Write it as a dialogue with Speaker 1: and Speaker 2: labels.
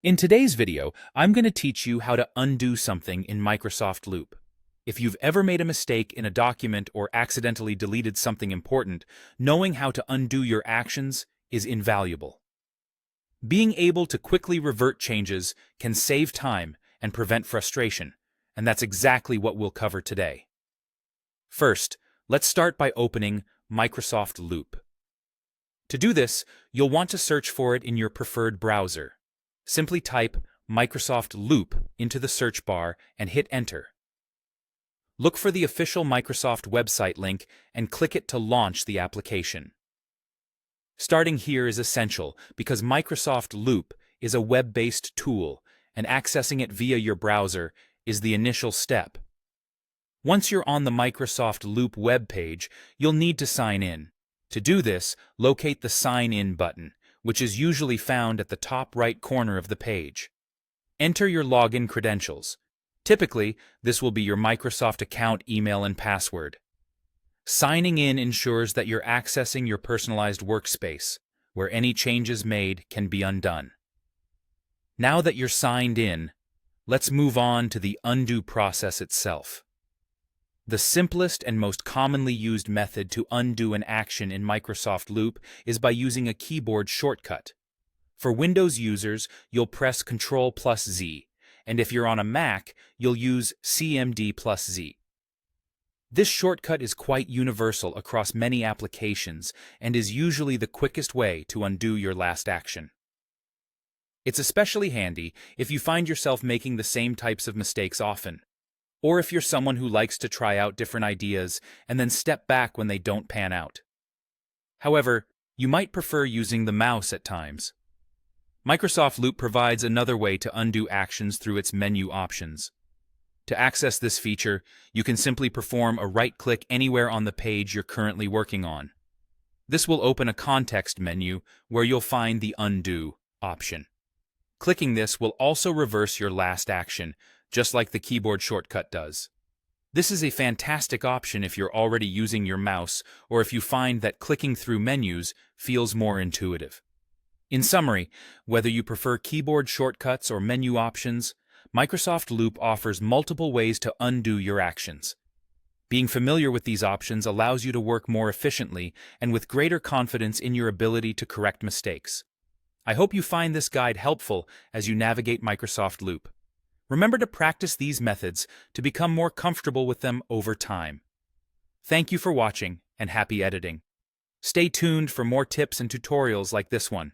Speaker 1: In today's video, I'm going to teach you how to undo something in Microsoft Loop. If you've ever made a mistake in a document or accidentally deleted something important, knowing how to undo your actions is invaluable. Being able to quickly revert changes can save time and prevent frustration, and that's exactly what we'll cover today. First, let's start by opening Microsoft Loop. To do this, you'll want to search for it in your preferred browser. Simply type Microsoft Loop into the search bar and hit Enter. Look for the official Microsoft website link and click it to launch the application. Starting here is essential because Microsoft Loop is a web-based tool, and accessing it via your browser is the initial step. Once you're on the Microsoft Loop web page, you'll need to sign in. To do this, locate the Sign In button, which is usually found at the top right corner of the page. Enter your login credentials. Typically, this will be your Microsoft account email and password. Signing in ensures that you're accessing your personalized workspace, where any changes made can be undone. Now that you're signed in, let's move on to the undo process itself. The simplest and most commonly used method to undo an action in Microsoft Loop is by using a keyboard shortcut. For Windows users, you'll press Ctrl+Z, and if you're on a Mac, you'll use CMD+Z. This shortcut is quite universal across many applications and is usually the quickest way to undo your last action. It's especially handy if you find yourself making the same types of mistakes often, or if you're someone who likes to try out different ideas and then step back when they don't pan out. However, you might prefer using the mouse at times. Microsoft Loop provides another way to undo actions through its menu options. To access this feature, you can simply perform a right-click anywhere on the page you're currently working on. This will open a context menu where you'll find the Undo option. Clicking this will also reverse your last action, just like the keyboard shortcut does. This is a fantastic option if you're already using your mouse or if you find that clicking through menus feels more intuitive. In summary, whether you prefer keyboard shortcuts or menu options, Microsoft Loop offers multiple ways to undo your actions. Being familiar with these options allows you to work more efficiently and with greater confidence in your ability to correct mistakes. I hope you find this guide helpful as you navigate Microsoft Loop. Remember to practice these methods to become more comfortable with them over time. Thank you for watching and happy editing. Stay tuned for more tips and tutorials like this one.